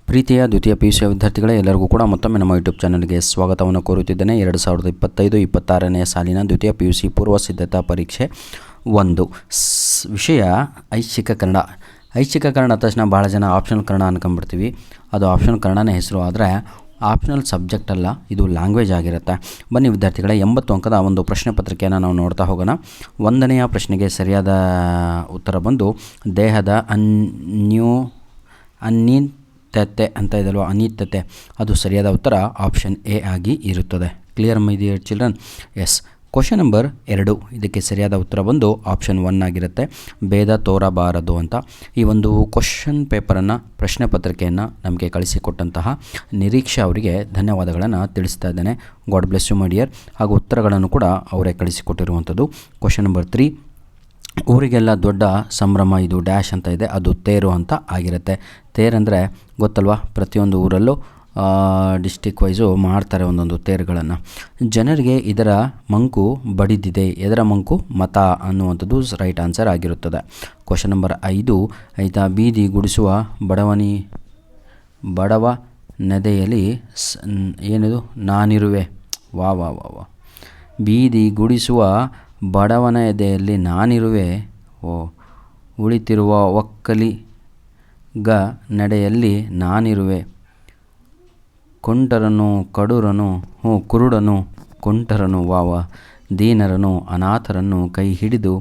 ಪ್ರೀತಿಯ ದ್ವಿತೀಯ PUC ವಿದ್ಯಾರ್ಥಿಗಳೇ, ಎಲ್ಲರಿಗೂ ಕೂಡ ಮತ್ತೊಮ್ಮೆ ನಮ್ಮ ಯೂಟ್ಯೂಬ್ ಚಾನಲ್ಗೆ ಸ್ವಾಗತವನ್ನು ಕೋರುತ್ತಿದ್ದೇನೆ. 2025-26ನೇ ಸಾಲಿನ ದ್ವಿತೀಯ PUC ಪೂರ್ವ ಸಿದ್ಧತಾ ಪರೀಕ್ಷೆ 1 ವಿಷಯ ಐಚ್ಛಿಕ ಕನ್ನಡ. ಐಚ್ಛಿಕ ಕನ್ನಡ ತಕ್ಷಣ ಭಾಳ ಜನ ಆಪ್ಷನಲ್ ಕನ್ನಡ ಅನ್ಕೊಂಡ್ಬಿಡ್ತೀವಿ. ಅದು ಆಪ್ಷನಲ್ ಕನ್ನಡನೇ ಹೆಸರು, ಆದರೆ ಆಪ್ಷನಲ್ ಸಬ್ಜೆಕ್ಟ್ ಅಲ್ಲ, ಇದು ಲ್ಯಾಂಗ್ವೇಜ್ ಆಗಿರುತ್ತೆ. ಬನ್ನಿ ವಿದ್ಯಾರ್ಥಿಗಳೇ, 80 ಅಂಕದ ಒಂದು ಪ್ರಶ್ನೆ ಪತ್ರಿಕೆಯನ್ನು ನಾವು ನೋಡ್ತಾ ಹೋಗೋಣ. 1ನೆಯ ಪ್ರಶ್ನೆಗೆ ಸರಿಯಾದ ಉತ್ತರ ಬಂದು ದೇಹದ ಅನಿತ್ಯತೆ ಅಂತ ಇದಲ್ವ, ಅನಿತ್ಯತೆ, ಅದು ಸರಿಯಾದ ಉತ್ತರ ಆಪ್ಷನ್ ಎ ಆಗಿ ಇರುತ್ತದೆ. Clear my dear children? Yes. Question number 2, ಇದಕ್ಕೆ ಸರಿಯಾದ ಉತ್ತರ ಬಂದು ಆಪ್ಷನ್ 1 ಆಗಿರುತ್ತೆ, ಭೇದ ತೋರಬಾರದು ಅಂತ. ಈ ಒಂದು ಕ್ವಶನ್ ಪೇಪರನ್ನು, ಪ್ರಶ್ನೆ ಪತ್ರಿಕೆಯನ್ನು ನಮಗೆ ಕಳಿಸಿಕೊಟ್ಟಂತಹ ನಿರೀಕ್ಷಾ ಅವರಿಗೆ ಧನ್ಯವಾದಗಳನ್ನು ತಿಳಿಸ್ತಾ ಇದ್ದೇನೆ. God bless you my dear. ಹಾಗೂ ಉತ್ತರಗಳನ್ನು ಕೂಡ ಅವರೇ ಕಳಿಸಿಕೊಟ್ಟಿರುವಂಥದ್ದು. ಕ್ವಶನ್ ನಂಬರ್ 3, ಊರಿಗೆಲ್ಲ ದೊಡ್ಡ ಸಂಭ್ರಮ ಇದು ಡ್ಯಾಶ್ ಅಂತ ಇದೆ, ಅದು ತೇರು ಅಂತ ಆಗಿರುತ್ತೆ. ತೇರಂದರೆ ಗೊತ್ತಲ್ವಾ, ಪ್ರತಿಯೊಂದು ಊರಲ್ಲೂ ಡಿಸ್ಟಿಕ್ ವೈಸು ಮಾಡ್ತಾರೆ ಒಂದೊಂದು ತೇರುಗಳನ್ನು. ಜನರಿಗೆ ಇದರ ಮಂಕು ಬಡಿದಿದೆ, ಎದರ ಮಂಕು? ಮತ ಅನ್ನುವಂಥದ್ದು ರೈಟ್ ಆನ್ಸರ್ ಆಗಿರುತ್ತದೆ. ಕ್ವಶನ್ ನಂಬರ್ 5, ಆಯಿತಾ, ಬೀದಿ ಗುಡಿಸುವ ಬಡವ ನದೆಯಲ್ಲಿ ಏನಿದು ನಾನಿರುವೆ. ವಾ ವಾ ವಾ ವಾ ಬೀದಿ ಗುಡಿಸುವ ಬಡವನ ಎದೆಯಲ್ಲಿ ನಾನಿರುವೆ, ಉಳಿತಿರುವ ಒಕ್ಕಲಿಗ ನಡೆಯಲ್ಲಿ ನಾನಿರುವೆ, ಕುರುಡನು ಕುಂಟರನು ವಾವ ದೀನರನು ಅನಾಥರನ್ನು ಕೈ ಹಿಡಿದು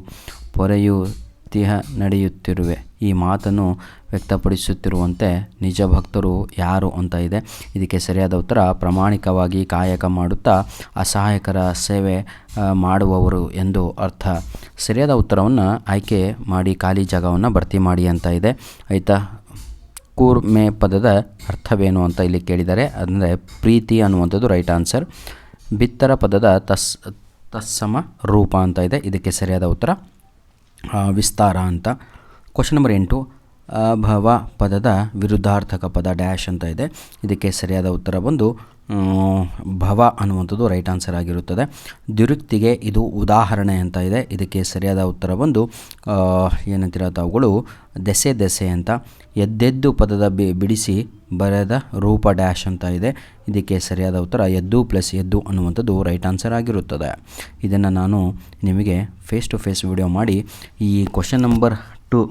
ಪೊರೆಯುತ್ತಿಹ ನಡೆಯುತ್ತಿರುವೆ. ಈ ಮಾತನ್ನು ವ್ಯಕ್ತಪಡಿಸುತ್ತಿರುವಂತೆ ನಿಜ ಭಕ್ತರು ಯಾರು ಅಂತ ಇದೆ. ಇದಕ್ಕೆ ಸರಿಯಾದ ಉತ್ತರ ಪ್ರಾಮಾಣಿಕವಾಗಿ ಕಾಯಕ ಮಾಡುತ್ತಾ ಅಸಹಾಯಕರ ಸೇವೆ ಮಾಡುವವರು ಎಂದು ಅರ್ಥ. ಸರಿಯಾದ ಉತ್ತರವನ್ನು ಆಯ್ಕೆ ಮಾಡಿ ಖಾಲಿ ಜಾಗವನ್ನು ಭರ್ತಿ ಮಾಡಿ ಅಂತ ಇದೆ. ಆಯಿತಾ, ಕೂರ್ಮೆ ಪದದ ಅರ್ಥವೇನು ಅಂತ ಇಲ್ಲಿ ಕೇಳಿದ್ದಾರೆ. ಅಂದರೆ ಪ್ರೀತಿ ಅನ್ನುವಂಥದ್ದು ರೈಟ್ ಆನ್ಸರ್. ಬಿತ್ತರ ಪದದ ತತ್ಸಮ ರೂಪ ಅಂತ ಇದೆ. ಇದಕ್ಕೆ ಸರಿಯಾದ ಉತ್ತರ ವಿಸ್ತಾರ ಅಂತ. ಕ್ವಶನ್ ನಂಬರ್ 8, ಅಭವ ಪದದ ವಿರುದ್ಧಾರ್ಥಕ ಪದ ಡ್ಯಾಶ್ ಅಂತ ಇದೆ. ಇದಕ್ಕೆ ಸರಿಯಾದ ಉತ್ತರ ಬಂದು ಭವ ಅನ್ನುವಂಥದ್ದು ರೈಟ್ ಆನ್ಸರ್ ಆಗಿರುತ್ತದೆ. ದ್ವಿರುಕ್ತಿಗೆ ಇದು ಉದಾಹರಣೆ ಅಂತ ಇದೆ. ಇದಕ್ಕೆ ಸರಿಯಾದ ಉತ್ತರ ಬಂದು ಏನಂತಿರೋದು ಅವುಗಳು ದೆಸೆ ಅಂತ. ಎದ್ದೆದ್ದು ಪದದ ಬಿಡಿಸಿ ಬರೆದ ರೂಪ ಡ್ಯಾಶ್ ಅಂತ ಇದೆ. ಇದಕ್ಕೆ ಸರಿಯಾದ ಉತ್ತರ ಎದ್ದು ಪ್ಲಸ್ ಎದ್ದು ಅನ್ನುವಂಥದ್ದು ರೈಟ್ ಆನ್ಸರ್ ಆಗಿರುತ್ತದೆ. ಇದನ್ನು ನಾನು ನಿಮಗೆ ಫೇಸ್ ಟು ಫೇಸ್ ವಿಡಿಯೋ ಮಾಡಿ ಈ question number 2,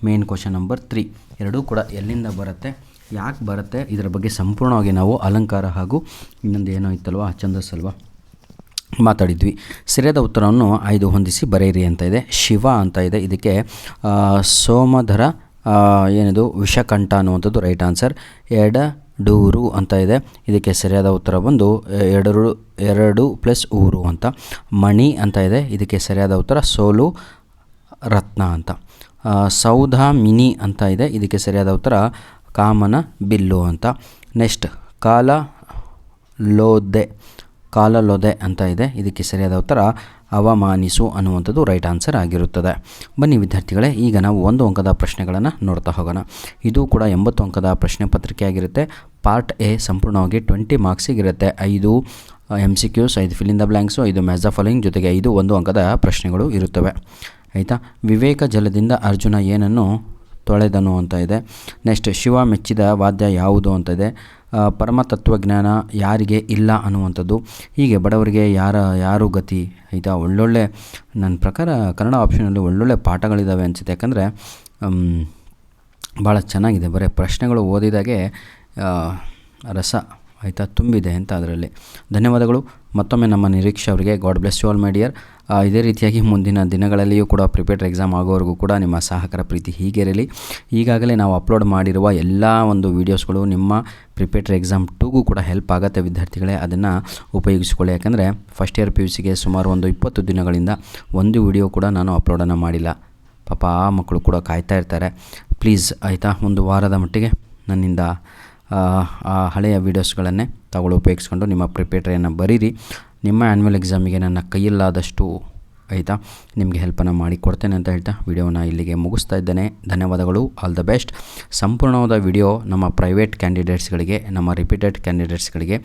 main question number 3 ಎರಡೂ ಕೂಡ ಎಲ್ಲಿಂದ ಬರುತ್ತೆ, ಯಾಕೆ ಬರುತ್ತೆ, ಇದರ ಬಗ್ಗೆ ಸಂಪೂರ್ಣವಾಗಿ ನಾವು ಅಲಂಕಾರ ಹಾಗೂ ಇನ್ನೊಂದು ಏನೋ ಇತ್ತಲ್ವ ಛಂದಸ್ಸಲ್ವ ಮಾತಾಡಿದ್ವಿ. ಸರಿಯಾದ ಉತ್ತರವನ್ನು ಆಯ್ದು ಹೊಂದಿಸಿ ಬರೆಯಿರಿ ಅಂತ ಇದೆ. ಶಿವ ಅಂತ ಇದೆ. ಇದಕ್ಕೆ ಸೋಮಧರ ಏನಿದು ವಿಷಕಂಠ ಅನ್ನುವಂಥದ್ದು ರೈಟ್ ಆನ್ಸರ್. ಎಡಡೂರು ಅಂತ ಇದೆ. ಇದಕ್ಕೆ ಸರಿಯಾದ ಉತ್ತರ ಬಂದು ಎರಡು ಪ್ಲಸ್ ಊರು ಅಂತ. ಮಣಿ ಅಂತ ಇದೆ. ಇದಕ್ಕೆ ಸರಿಯಾದ ಉತ್ತರ ಸೋಲು ರತ್ನ ಅಂತ. ಸೌಧ ಮಿನಿ ಅಂತ ಇದೆ. ಇದಕ್ಕೆ ಸರಿಯಾದ ಉತ್ತರ ಕಾಮನ ಬಿಲ್ಲು ಅಂತ. ನೆಕ್ಸ್ಟ್ ಕಾಲಲೊದೆ ಅಂತ ಇದೆ. ಇದಕ್ಕೆ ಸರಿಯಾದ ಉತ್ತರ ಅವಮಾನಿಸು ಅನ್ನುವಂಥದ್ದು ರೈಟ್ ಆನ್ಸರ್ ಆಗಿರುತ್ತದೆ. ಬನ್ನಿ ವಿದ್ಯಾರ್ಥಿಗಳೇ, ಈಗ ನಾವು 1 ಅಂಕದ ಪ್ರಶ್ನೆಗಳನ್ನು ನೋಡ್ತಾ ಹೋಗೋಣ. ಇದು ಕೂಡ 80 ಅಂಕದ ಪ್ರಶ್ನೆ ಪತ್ರಿಕೆ ಆಗಿರುತ್ತೆ. ಪಾರ್ಟ್ ಎ ಸಂಪೂರ್ಣವಾಗಿ 20 ಮಾರ್ಕ್ಸಿಗಿರುತ್ತೆ. 5 MCQs, 5 fill in the blanks, 5 match the following, ಜೊತೆಗೆ 5 1 ಅಂಕದ ಪ್ರಶ್ನೆಗಳು ಇರುತ್ತವೆ. ಆಯಿತಾ. ವಿವೇಕ ಜಲದಿಂದ ಅರ್ಜುನ ಏನನ್ನು ತೊಳೆದನು ಅಂತ ಇದೆ. ನೆಕ್ಸ್ಟ್ ಶಿವ ಮೆಚ್ಚಿದ ವಾದ್ಯ ಯಾವುದು ಅಂತ ಇದೆ. ಪರಮತತ್ವಜ್ಞಾನ ಯಾರಿಗೆ ಇಲ್ಲ ಅನ್ನುವಂಥದ್ದು. ಹೀಗೆ ಬಡವರಿಗೆ ಯಾರು ಗತಿ. ಆಯಿತಾ. ಒಳ್ಳೊಳ್ಳೆ, ನನ್ನ ಪ್ರಕಾರ ಕನ್ನಡ ಆಪ್ಷನಲ್ಲಿ ಒಳ್ಳೊಳ್ಳೆ ಪಾಠಗಳಿದ್ದಾವೆ ಅನಿಸುತ್ತೆ. ಯಾಕಂದರೆ ಭಾಳ ಚೆನ್ನಾಗಿದೆ. ಬರೀ ಪ್ರಶ್ನೆಗಳು ಓದಿದಾಗೆ ರಸ ಆಯಿತಾ ತುಂಬಿದೆ ಅಂತ ಅದರಲ್ಲಿ. ಧನ್ಯವಾದಗಳು ಮತ್ತೊಮ್ಮೆ ನಮ್ಮ ನಿರೀಕ್ಷೆ ಅವರಿಗೆ. God bless you all my dear. ಇದೇ ರೀತಿಯಾಗಿ ಮುಂದಿನ ದಿನಗಳಲ್ಲಿಯೂ ಕೂಡ ಪ್ರಿಪೇರ್ಡ್ ಎಕ್ಸಾಮ್ ಆಗೋವರೆಗೂ ಕೂಡ ನಿಮ್ಮ ಸಹಕಾರ ಪ್ರೀತಿ ಹೀಗೆ ಇರಲಿ. ಈಗಾಗಲೇ ನಾವು ಅಪ್ಲೋಡ್ ಮಾಡಿರುವ ಎಲ್ಲ ಒಂದು ವೀಡಿಯೋಸ್ಗಳು ನಿಮ್ಮ ಪ್ರಿಪೇರ್ಡ್ ಎಕ್ಸಾಮ್ 2ಗೂ ಕೂಡ ಹೆಲ್ಪ್ ಆಗುತ್ತೆ ವಿದ್ಯಾರ್ಥಿಗಳೇ. ಅದನ್ನು ಉಪಯೋಗಿಸಿಕೊಳ್ಳಿ. ಯಾಕಂದರೆ ಫಸ್ಟ್ ಇಯರ್ PUCಗೆ ಸುಮಾರು ಒಂದು 20 ದಿನಗಳಿಂದ ಒಂದು ವಿಡಿಯೋ ಕೂಡ ನಾನು ಅಪ್ಲೋಡನ್ನು ಮಾಡಿಲ್ಲ. ಪಾಪ ಆ ಮಕ್ಕಳು ಕೂಡ ಕಾಯ್ತಾ ಇರ್ತಾರೆ. ಪ್ಲೀಸ್ ಆಯಿತಾ, ಒಂದು ವಾರದ ಮಟ್ಟಿಗೆ ನನ್ನಿಂದ ಆ ಹಳೆಯ ವೀಡಿಯೋಸ್ಗಳನ್ನೇ ಉಪಯೋಗಿಸ್ಕೊಂಡು ನಿಮ್ಮ ಪ್ರಿಪೇರ್ಡ್ರಿಯನ್ನು ಬರೀರಿ. ನಿಮ್ಮ ಆ್ಯನ್ಯುವಲ್ ಎಕ್ಸಾಮಿಗೆ ನನ್ನ ಕೈಯಲ್ಲಾದಷ್ಟು ಆಯಿತಾ. ನಿಮಗೆ ಹೆಲ್ಪನ್ನು ಮಾಡಿಕೊಡ್ತೇನೆ ಅಂತ ಹೇಳ್ತಾ ವಿಡಿಯೋನ ಇಲ್ಲಿಗೆ ಮುಗಿಸ್ತಾ ಇದ್ದೇನೆ. ಧನ್ಯವಾದಗಳು. All the best. ಸಂಪೂರ್ಣವಾದ ವಿಡಿಯೋ ನಮ್ಮ ಪ್ರೈವೇಟ್ ಕ್ಯಾಂಡಿಡೇಟ್ಸ್ಗಳಿಗೆ, ನಮ್ಮ ರಿಪೀಟೆಡ್ ಕ್ಯಾಂಡಿಡೇಟ್ಸ್ಗಳಿಗೆ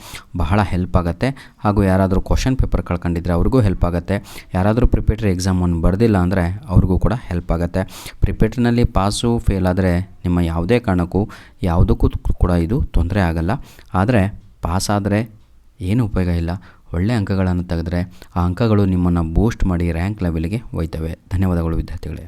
ಬಹಳ ಹೆಲ್ಪ್ ಆಗುತ್ತೆ. ಹಾಗೂ ಯಾರಾದರೂ ಕ್ವಶನ್ ಪೇಪರ್ ಕಳ್ಕೊಂಡಿದ್ರೆ ಅವ್ರಿಗೂ ಹೆಲ್ಪ್ ಆಗುತ್ತೆ. ಯಾರಾದರೂ ಪ್ರಿಪೇಟರಿ ಎಕ್ಸಾಮನ್ನು ಬರೆದಿಲ್ಲ ಅಂದರೆ ಅವ್ರಿಗೂ ಕೂಡ ಹೆಲ್ಪ್ ಆಗುತ್ತೆ. ಪ್ರಿಪೇಟರಿನಲ್ಲಿ ಪಾಸು ಫೇಲ್ ಆದರೆ ನಿಮ್ಮ ಯಾವುದೇ ಕಾರಣಕ್ಕೂ ಯಾವುದಕ್ಕೂ ಕೂಡ ಇದು ತೊಂದರೆ ಆಗಲ್ಲ. ಆದರೆ ಪಾಸ್ ಆದರೆ ಏನು ಉಪಯೋಗ ಇಲ್ಲ. ಒಳ್ಳೆಯ ಅಂಕಗಳನ್ನು ತೆಗೆದ್ರೆ ಆ ಅಂಕಗಳು ನಿಮ್ಮನ್ನು ಬೂಸ್ಟ್ ಮಾಡಿ ರ್ಯಾಂಕ್ ಲೆವೆಲ್ಗೆ ಒಯ್ತವೆ. ಧನ್ಯವಾದಗಳು ವಿದ್ಯಾರ್ಥಿಗಳೇ.